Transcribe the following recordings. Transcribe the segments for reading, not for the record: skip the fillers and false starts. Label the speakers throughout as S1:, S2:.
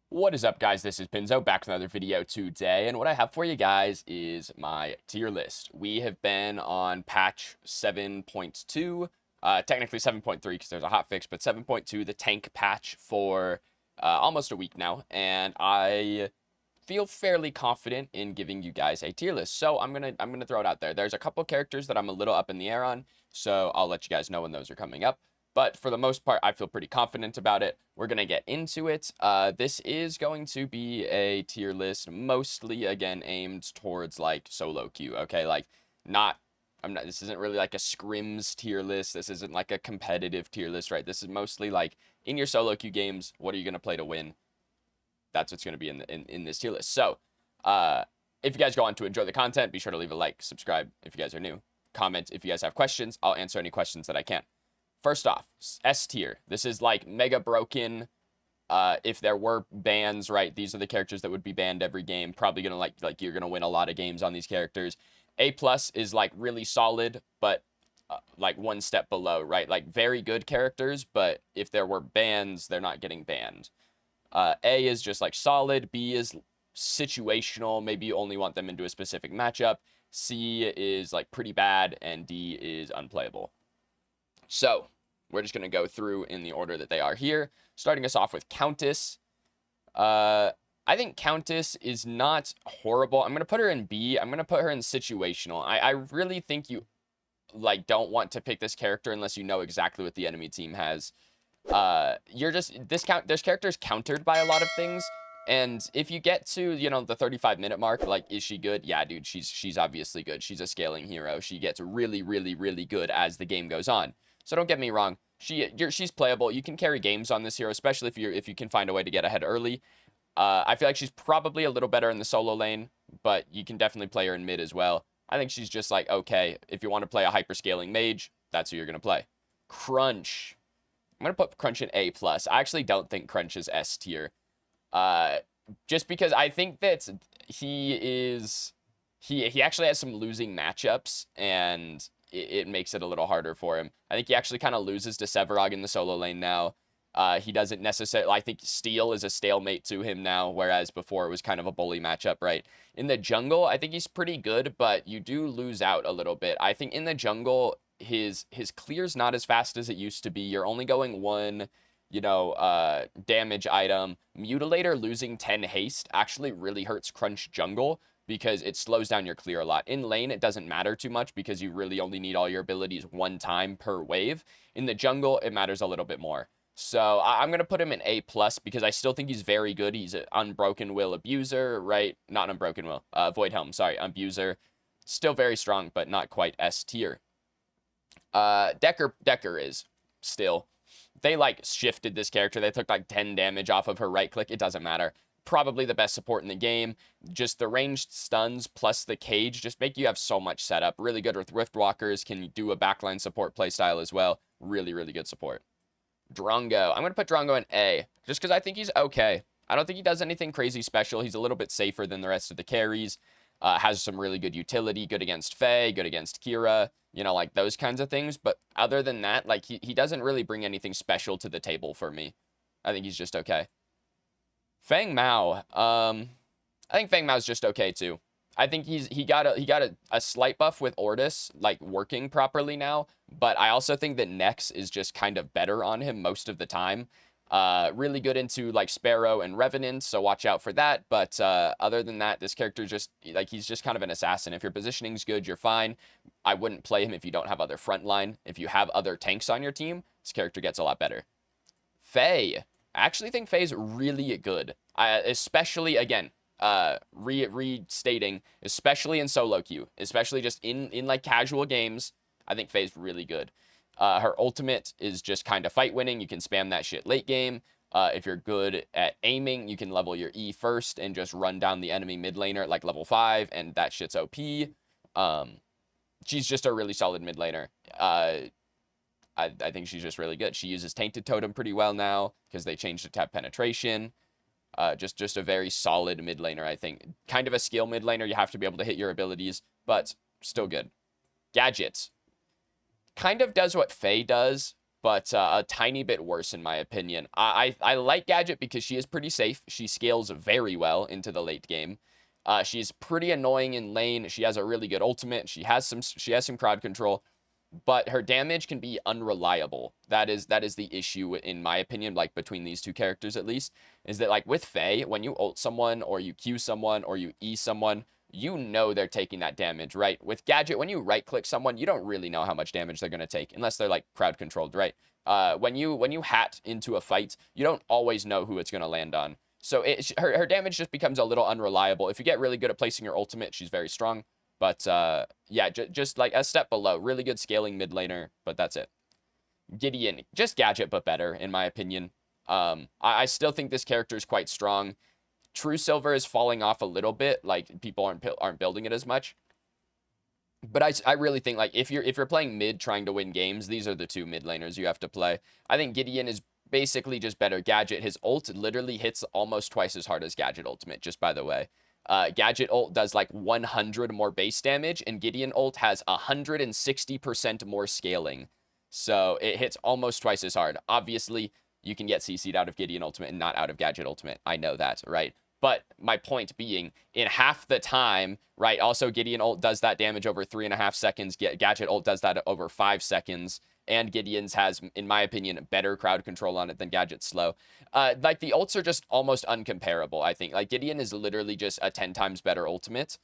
S1: What is up, guys? This is Pinzo, back with another video today, and what I have for you guys is my tier list. We have been on patch 7.2, technically 7.3 because there's a hotfix, but 7.2, the tank patch for almost a week now, and I feel fairly confident in giving you guys a tier list. So I'm gonna throw it out there. There's a couple characters that I'm a little up in the air on, so I'll let you guys know when those are coming up. But for the most part, I feel pretty confident about it. We're going to get into it. This is going to be a tier list, mostly, again, aimed towards, like, solo queue, okay? Like, this isn't really like a scrims tier list. This isn't like a competitive tier list, right? This is mostly, like, in your solo queue games, what are you going to play to win? That's what's going to be in this tier list. So, if you guys go on to enjoy the content, be sure to leave a like, subscribe if you guys are new, comment if you guys have questions. I'll answer any questions that I can. First off, S tier. This is like mega broken. If there were bans, right, these are the characters that would be banned every game. Probably gonna like you're gonna win a lot of games on these characters. A plus is like really solid, but like one step below, right? Like very good characters, but if there were bans, they're not getting banned. A is just like solid. B is situational. Maybe you only want them into a specific matchup. C is like pretty bad, and D is unplayable. So, we're just going to go through in the order that they are here. Starting us off with Countess. I think Countess is not horrible. I'm going to put her in B. I'm going to put her in situational. I really think you, like, don't want to pick this character unless you know exactly what the enemy team has. This character is countered by a lot of things. And if you get to, you know, the 35-minute mark, like, is she good? Yeah, dude, she's obviously good. She's a scaling hero. She gets really, really, really good as the game goes on. So don't get me wrong, she's playable. You can carry games on this hero, especially if you can find a way to get ahead early. I feel like she's probably a little better in the solo lane, but you can definitely play her in mid as well. I think she's just like, okay, if you want to play a hyperscaling mage, that's who you're going to play. Crunch. I'm going to put Crunch in A+. I actually don't think Crunch is S tier. Just because I think that he actually has some losing matchups, and it makes it a little harder for him. I think he actually kind of loses to Sevarog in the solo lane now. He doesn't necessarily... I think Steel is a stalemate to him now, whereas before it was kind of a bully matchup, right? In the jungle, I think he's pretty good, but you do lose out a little bit. I think in the jungle, his clear's not as fast as it used to be. You're only going one, you know, damage item. Mutilator losing 10 haste actually really hurts Crunch jungle, because it slows down your clear a lot. In lane, it doesn't matter too much because you really only need all your abilities one time per wave. In the jungle, it matters a little bit more. So I'm going to put him in A+, because I still think he's very good. He's an Unbroken Will abuser, right? Not Unbroken Will. Void Helm, sorry, abuser. Still very strong, but not quite S tier. Decker is still. They, like, shifted this character. They took, like, 10 damage off of her right click. It doesn't matter. Probably the best support in the game. Just the ranged stuns plus the cage just make you have so much setup. Really good with Riftwalkers. Can do a backline support playstyle as well. Really, really good support. Drongo. I'm going to put Drongo in A, just because I think he's okay. I don't think he does anything crazy special. He's a little bit safer than the rest of the carries. Has some really good utility. Good against Faye. Good against Kira. You know, like those kinds of things. But other than that, like he doesn't really bring anything special to the table for me. I think he's just okay. Feng Mao. I think Feng Mao's just okay too. I think he got a slight buff with Ortis, like working properly now, but I also think that Nex is just kind of better on him most of the time. Really good into like Sparrow and Revenant, so watch out for that. But other than that, this character just like he's just kind of an assassin. If your positioning's good, you're fine. I wouldn't play him if you don't have other frontline. If you have other tanks on your team, this character gets a lot better. Faye. I actually think Faye's really good. Especially, again, restating, especially in solo queue. Especially just in like, casual games, I think Faye's really good. Her ultimate is just kind of fight winning. You can spam that shit late game. If you're good at aiming, you can level your E first and just run down the enemy mid laner at, like, level 5, and that shit's OP. She's just a really solid mid laner. I think she's just really good. She uses Tainted Totem pretty well now because they changed the tap penetration. Just a very solid mid laner, I think. Kind of a skill mid laner. You have to be able to hit your abilities, but still good. Gadgets. Kind of does what Faye does, but a tiny bit worse in my opinion. I like Gadget because she is pretty safe. She scales very well into the late game. She's pretty annoying in lane. She has a really good ultimate. She has some crowd control, but her damage can be unreliable. That is the issue in my opinion, like between these two characters at least, is that like with Faye, when you ult someone or you Q someone or you E someone, you know they're taking that damage, right? With Gadget, when you right-click someone, you don't really know how much damage they're going to take, unless they're, like, crowd-controlled, right? When you hat into a fight, you don't always know who it's going to land on. So her damage just becomes a little unreliable. If you get really good at placing your ultimate, she's very strong. But, yeah, just, like, a step below. Really good scaling mid laner, but that's it. Gideon, just Gadget, but better, in my opinion. I still think this character is quite strong. True Silver is falling off a little bit, like people aren't building it as much. But I really think like if you're playing mid trying to win games, these are the two mid laners you have to play. I think Gideon is basically just better. Gadget, his ult literally hits almost twice as hard as Gadget ultimate, just by the way. Gadget ult does like 100 more base damage, and Gideon ult has 160% more scaling. So it hits almost twice as hard. Obviously, you can get CC'd out of Gideon ultimate and not out of Gadget ultimate. I know that, right? But my point being, in half the time, right, also Gideon ult does that damage over 3.5 seconds. Gadget ult does that over 5 seconds. And Gideon's has, in my opinion, better crowd control on it than Gadget's slow. Like, the ults are just almost uncomparable, I think. Like, Gideon is literally just a 10 times better ultimate.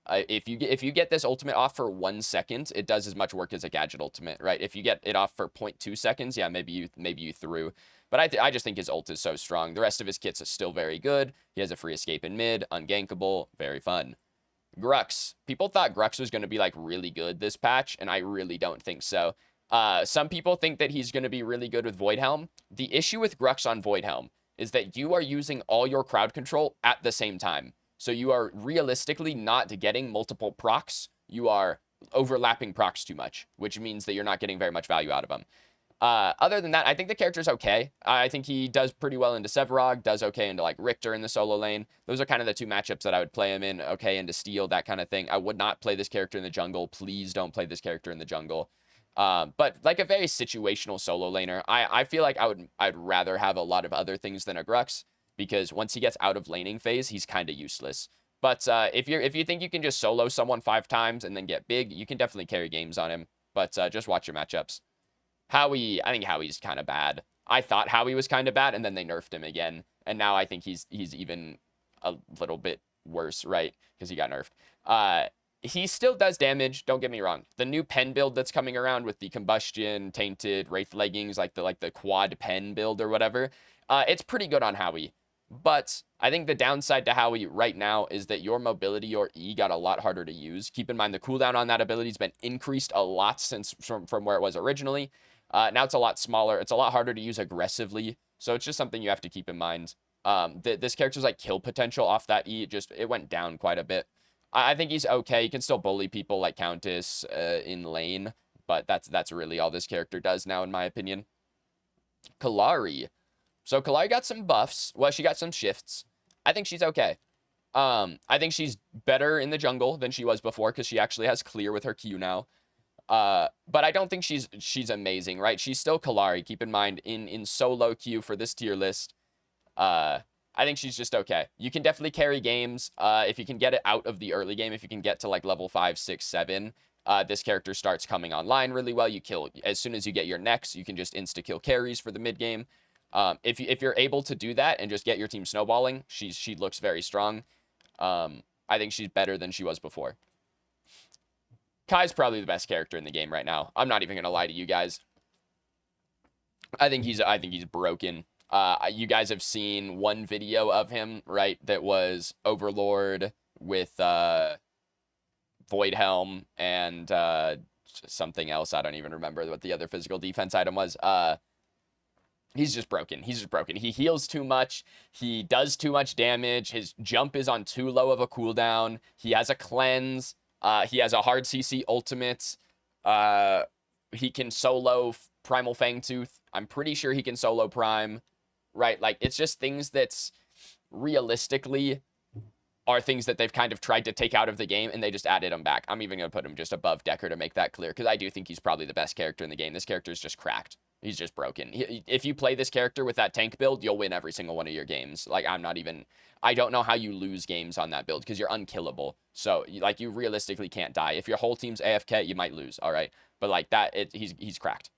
S1: If you get this ultimate off for 1 second, it does as much work as a Gadget ultimate, right? If you get it off for 0.2 seconds, yeah, maybe you threw. But I just think his ult is so strong. The rest of his kits are still very good. He has a free escape in mid, ungankable, very fun. Grux. People thought Grux was going to be, like, really good this patch, and I really don't think so. Some people think that he's going to be really good with Void Helm. The issue with Grux on Void Helm is that you are using all your crowd control at the same time. So you are realistically not getting multiple procs. You are overlapping procs too much, which means that you're not getting very much value out of them. Other than that, I think the character's okay. I think he does pretty well into Sevarog, does okay into, like, Richter in the solo lane. Those are kind of the two matchups that I would play him in, okay, into Steel, that kind of thing. I would not play this character in the jungle. Please don't play this character in the jungle. But, like, a very situational solo laner. I feel like I'd rather have a lot of other things than a Grux, because once he gets out of laning phase, he's kind of useless. But if you think you can just solo someone 5 times and then get big, you can definitely carry games on him. But just watch your matchups. Howie, I think Howie's kind of bad. I thought Howie was kind of bad, and then they nerfed him again. And now I think he's even a little bit worse, right? Because he got nerfed. He still does damage, don't get me wrong. The new pen build that's coming around with the combustion, tainted, wraith leggings, like the quad pen build or whatever, it's pretty good on Howie. But I think the downside to Howie right now is that your mobility or E got a lot harder to use. Keep in mind the cooldown on that ability has been increased a lot since from where it was originally. Now it's a lot smaller. It's a lot harder to use aggressively. So it's just something you have to keep in mind. This character's like kill potential off that E, it went down quite a bit. I think he's okay. He can still bully people like Countess in lane, but that's really all this character does now, in my opinion. Kallari. So Kallari got some buffs. Well, she got some shifts. I think she's okay. I think she's better in the jungle than she was before because she actually has clear with her Q now. But I don't think she's amazing, right? She's still Kallari. Keep in mind, in solo queue for this tier list, I think she's just okay. You can definitely carry games. If you can get it out of the early game, if you can get to like level 5, 6, 7, this character starts coming online really well. You kill as soon as you get your next, you can just insta kill carries for the mid game. If you're able to do that and just get your team snowballing, she looks very strong. I think she's better than she was before. Kai's probably the best character in the game right now. I'm not even gonna lie to you guys. I think he's broken. You guys have seen one video of him, right? That was Overlord with Void Helm and something else. I don't even remember what the other physical defense item was. He's just broken. He's just broken. He heals too much. He does too much damage. His jump is on too low of a cooldown. He has a cleanse. He has a hard CC ultimate. He can solo Primal Fangtooth. I'm pretty sure he can solo Prime. Right? Like, it's just things that's realistically are things that they've kind of tried to take out of the game, and they just added him back. I'm even going to put him just above Decker to make that clear, because I do think he's probably the best character in the game. This character is just cracked. He's just broken. If you play this character with that tank build, you'll win every single one of your games. Like, I don't know how you lose games on that build because you're unkillable. So, like, you realistically can't die. If your whole team's AFK, you might lose, all right? But, like, he's cracked.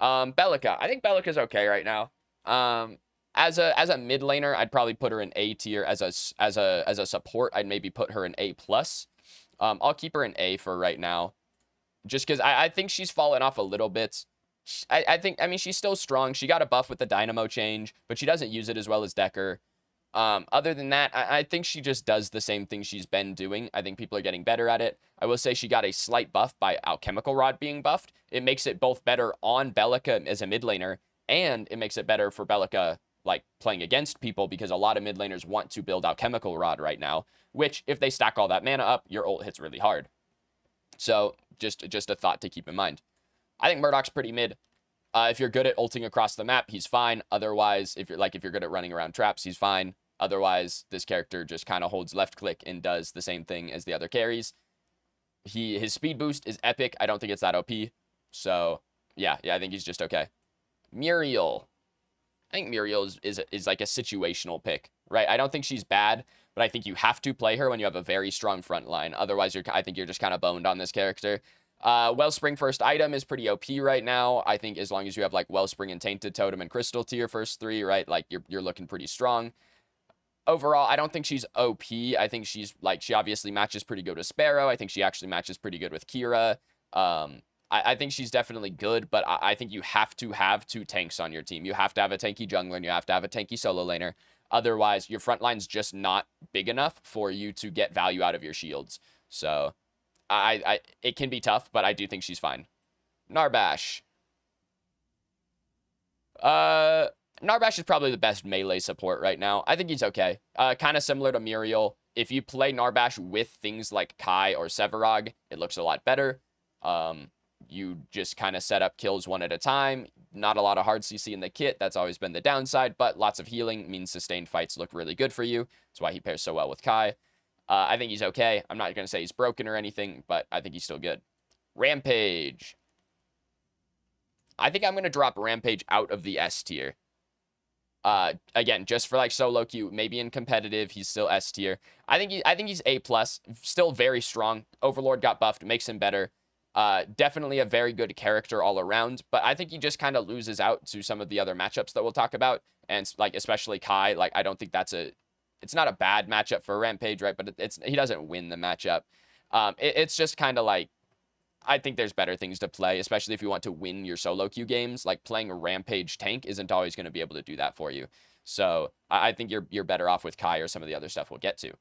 S1: Belica. I think Belica's okay right now. As a mid laner, I'd probably put her in A tier. As a support, I'd maybe put her in A+. I'll keep her in A for right now. Just because I think she's fallen off a little bit. I mean, she's still strong. She got a buff with the Dynamo change, but she doesn't use it as well as Decker. Other than that, I think she just does the same thing she's been doing. I think people are getting better at it. I will say she got a slight buff by Alchemical Rod being buffed. It makes it both better on Belica as a mid laner, and it makes it better for Belica, like, playing against people, because a lot of mid laners want to build Alchemical Rod right now, which, if they stack all that mana up, your ult hits really hard. So, just a thought to keep in mind. I think Murdoch's pretty mid. If you're good at ulting across the map, he's fine. Otherwise, if you're good at running around traps, he's fine. Otherwise, this character just kind of holds left click and does the same thing as the other carries. His speed boost is epic. I don't think it's that OP. So, yeah, I think he's just okay. Muriel. I think Muriel is like a situational pick, right? I don't think she's bad, but I think you have to play her when you have a very strong front line. Otherwise, I think you're just kind of boned on this character. Wellspring first item is pretty OP right now. I think as long as you have, like, Wellspring and Tainted Totem and Crystal tier first 3, right? Like, you're looking pretty strong. Overall, I don't think she's OP. I think she's, like, she obviously matches pretty good with Sparrow. I think she actually matches pretty good with Kira. I think she's definitely good, but I think you have to have 2 tanks on your team. You have to have a tanky jungler, and you have to have a tanky solo laner. Otherwise, your front line's just not big enough for you to get value out of your shields. So, it can be tough, but I do think she's fine. Narbash. Narbash is probably the best melee support right now. I think he's okay. Kind of similar to Muriel. If you play Narbash with things like Kai or Sevarog, it looks a lot better. You just kind of set up kills one at a time. Not a lot of hard CC in the kit. That's always been the downside, but lots of healing means sustained fights look really good for you. That's why he pairs so well with Kai. I think he's okay. I'm not going to say he's broken or anything, but I think he's still good. Rampage. I think I'm going to drop Rampage out of the S tier. Again, just for, like, solo queue, maybe in competitive, he's still S tier. I think he's A+, still very strong. Overlord got buffed, makes him better. Definitely a very good character all around, but I think he just kind of loses out to some of the other matchups that we'll talk about, and, like, especially Kai. Like, I don't think it's not a bad matchup for Rampage, right? But he doesn't win the matchup. It's just kind of like, I think there's better things to play, especially if you want to win your solo queue games. Like, playing a Rampage tank isn't always going to be able to do that for you. So I think you're better off with Kai or some of the other stuff we'll get to.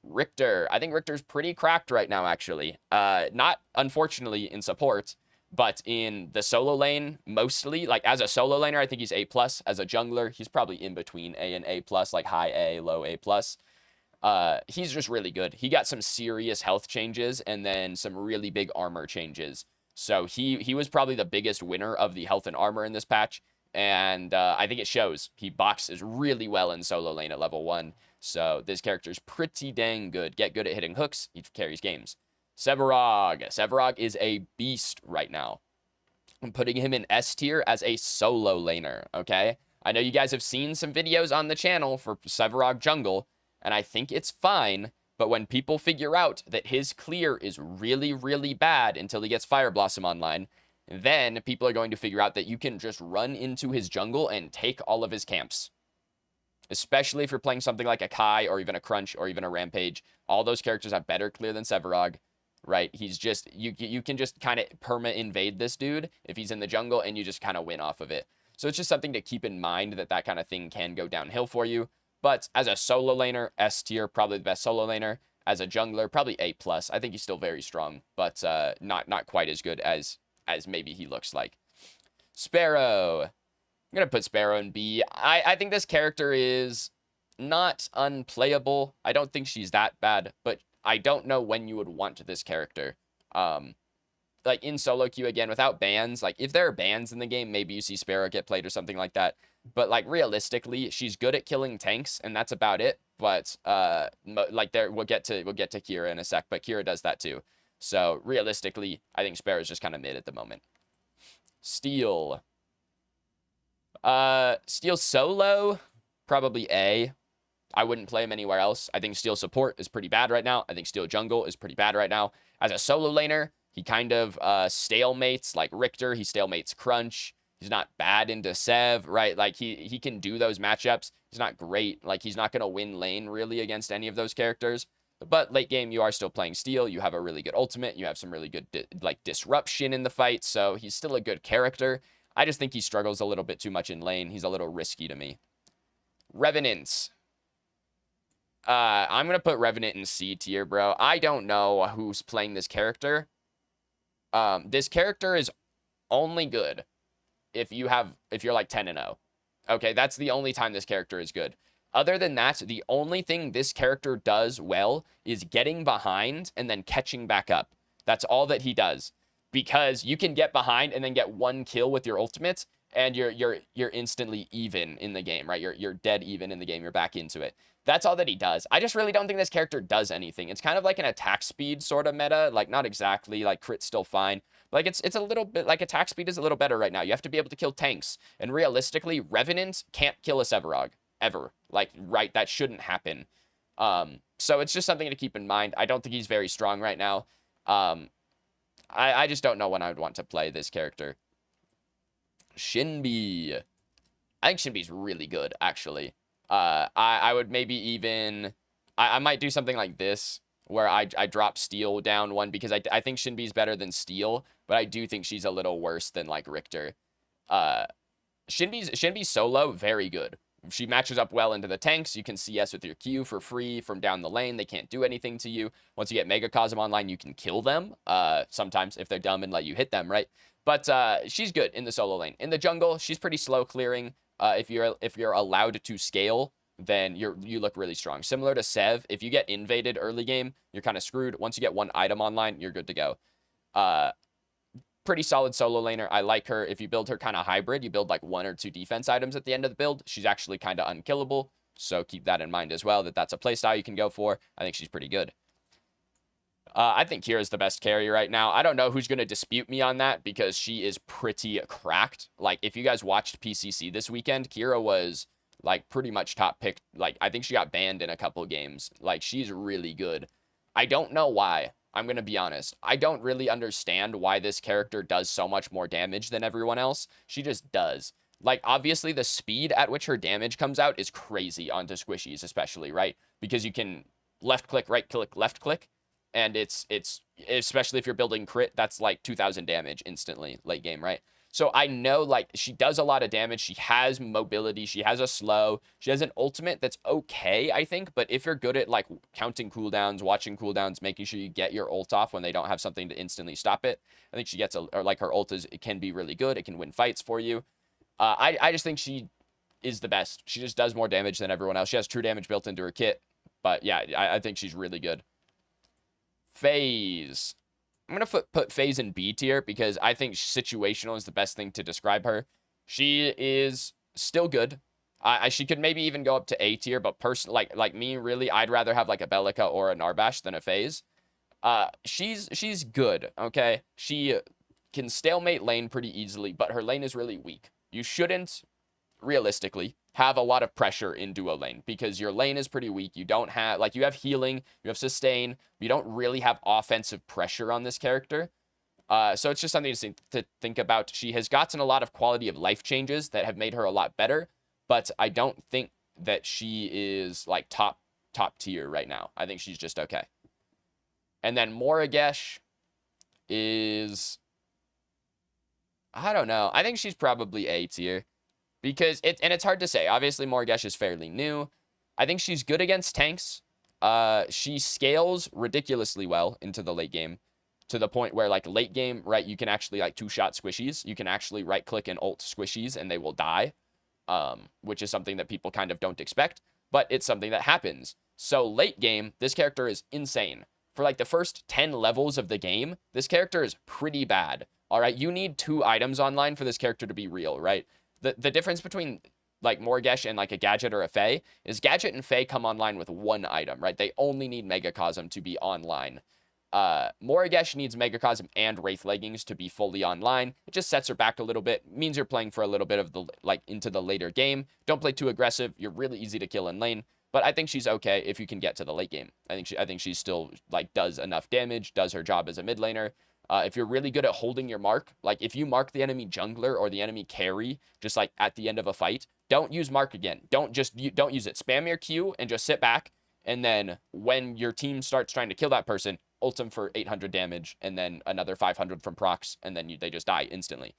S1: Richter. I think Richter's pretty cracked right now, actually. Not, unfortunately, in support, but in the solo lane, mostly. Like, as a solo laner, I think he's A+. As a jungler, he's probably in between A and A+, like high A, low A+. He's just really good. He got some serious health changes and then some really big armor changes. So he was probably the biggest winner of the health and armor in this patch. And I think it shows. He boxes really well in solo lane at level 1. So this character's pretty dang good. Get good at hitting hooks. He carries games. Sevarog. Sevarog is a beast right now. I'm putting him in S tier as a solo laner, okay? I know you guys have seen some videos on the channel for Sevarog jungle, and I think it's fine, but when people figure out that his clear is really, really bad until he gets Fire Blossom online, then people are going to figure out that you can just run into his jungle and take all of his camps. Especially if you're playing something like a Kai or even a Crunch or even a Rampage. All those characters have better clear than Sevarog, right? He's just, you can just kind of perma-invade this dude if he's in the jungle, and you just kind of win off of it. So it's just something to keep in mind, that kind of thing can go downhill for you. But as a solo laner, S tier, probably the best solo laner. As a jungler, probably A+. I think he's still very strong, but not quite as good as maybe he looks like. Sparrow. I'm going to put Sparrow in B. I think this character is not unplayable. I don't think she's that bad, but I don't know when you would want this character. Like, in solo queue, again, without bans, like, if there are bans in the game, maybe you see Sparrow get played or something like that. But, like, realistically, she's good at killing tanks, and that's about it. But, like, we'll get to Kira in a sec, but Kira does that too. So, realistically, I think Sparrow's just kind of mid at the moment. Steel. Steel solo, probably A. I wouldn't play him anywhere else. I think Steel support is pretty bad right now. I think Steel jungle is pretty bad right now. As a solo laner, he kind of stalemates like Richter. He stalemates Crunch. He's not bad into Sev, right? Like he can do those matchups. He's not great. Like he's not going to win lane really against any of those characters. But late game, you are still playing Steel. You have a really good ultimate. You have some really good disruption in the fight. So he's still a good character. I just think he struggles a little bit too much in lane. He's a little risky to me. Revenant. I'm going to put Revenant in C tier, bro. I don't know who's playing this character. This character is only good if you're like 10-0. Okay, that's the only time this character is good. Other than that, the only thing this character does well is getting behind and then catching back up. That's all that he does. Because you can get behind and then get one kill with your ultimate, and you're instantly even in the game, right? You're dead even in the game. You're back into it. That's all that he does. I just really don't think this character does anything. It's kind of like an attack speed sort of meta. Like, not exactly. Like, crit's still fine. Like, it's a little bit... Like, attack speed is a little better right now. You have to be able to kill tanks. And realistically, Revenant can't kill a Sevarog. Ever. Like, right? That shouldn't happen. So it's just something to keep in mind. I don't think he's very strong right now. I just don't know when I would want to play this character. Shinbi. I think Shinbi's really good, actually. I would maybe even... I might do something like this, where I drop Steel down one, because I think Shinbi's better than Steel, but I do think she's a little worse than, like, Richter. Shinbi's solo, very good. She matches up well into the tanks. You can CS with your Q for free from down the lane. They can't do anything to you. Once you get Megacosm online, you can kill them. Sometimes if they're dumb and let you hit them, right? But she's good in the solo lane. In the jungle, she's pretty slow clearing. If you're allowed to scale, then you look really strong. Similar to Sev, if you get invaded early game, you're kind of screwed. Once you get one item online, you're good to go. Pretty solid solo laner. I like her. If you build her kind of hybrid, you build like 1 or 2 defense items at the end of the build. She's actually kind of unkillable. So keep that in mind as well, that's a playstyle you can go for. I think she's pretty good. I think Kira's the best carry right now. I don't know who's going to dispute me on that, because she is pretty cracked. Like, if you guys watched PCC this weekend, Kira was like pretty much top pick. Like, I think she got banned in a couple games. Like, she's really good. I don't know why. I'm going to be honest. I don't really understand why this character does so much more damage than everyone else. She just does. Like, obviously, the speed at which her damage comes out is crazy onto squishies, especially, right? Because you can left click, right click, left click. And it's especially if you're building crit, that's like 2,000 damage instantly late game, right? So I know, like, she does a lot of damage. She has mobility. She has a slow. She has an ultimate that's okay, I think. But if you're good at, like, counting cooldowns, watching cooldowns, making sure you get your ult off when they don't have something to instantly stop it, I think she gets, or like, her ult it can be really good. It can win fights for you. I just think she is the best. She just does more damage than everyone else. She has true damage built into her kit. But, yeah, I think she's really good. FaZe. I'm going to put FaZe in B tier, because I think situational is the best thing to describe her. She is still good. She could maybe even go up to A tier, but like me, really, I'd rather have like a Belica or a Narbash than a FaZe. She's good, okay? She can stalemate lane pretty easily, but her lane is really weak. You shouldn't, realistically, have a lot of pressure in duo lane, because your lane is pretty weak. You don't have, like, you have healing, you have sustain, but you don't really have offensive pressure on this character. So it's just something to think about. She has gotten a lot of quality of life changes that have made her a lot better, but I don't think that she is, like, top tier right now. I think she's just okay. And then Morigesh is, I don't know. I think she's probably A tier. Because it's hard to say. Obviously, Morigesh is fairly new. I think she's good against tanks. She scales ridiculously well into the late game, to the point where, like, late game, right, you can actually, like, 2-shot squishies. You can actually right-click and ult squishies, and they will die, which is something that people kind of don't expect, but it's something that happens. So late game, this character is insane. For, like, the first 10 levels of the game, this character is pretty bad, all right? You need 2 items online for this character to be real, right? The difference between, like, Morigesh and, like, a Gadget or a Faye is Gadget and Faye come online with 1 item, right? They only need Megacosm to be online. Morigesh needs Megacosm and Wraith Leggings to be fully online. It just sets her back a little bit. Means you're playing for a little bit of the, like, into the later game. Don't play too aggressive. You're really easy to kill in lane. But I think she's okay if you can get to the late game. I think she still, like, does enough damage, does her job as a mid laner. If you're really good at holding your mark, like if you mark the enemy jungler or the enemy carry, just like at the end of a fight, don't use mark again. Don't use it. Spam your Q and just sit back. And then when your team starts trying to kill that person, ult them for 800 damage and then another 500 from procs, and then they just die instantly.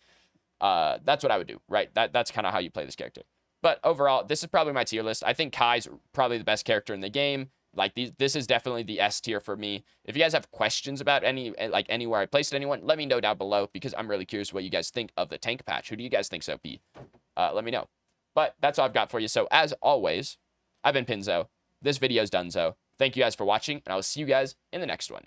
S1: That's what I would do, right? That's kind of how you play this character. But overall, this is probably my tier list. I think Kai's probably the best character in the game. Like, this is definitely the S tier for me. If you guys have questions about anywhere I placed anyone, let me know down below, because I'm really curious what you guys think of the tank patch. Who do you guys think's OP? Let me know. But that's all I've got for you. So as always, I've been Pinzo. This video's donezo. Thank you guys for watching, and I will see you guys in the next one.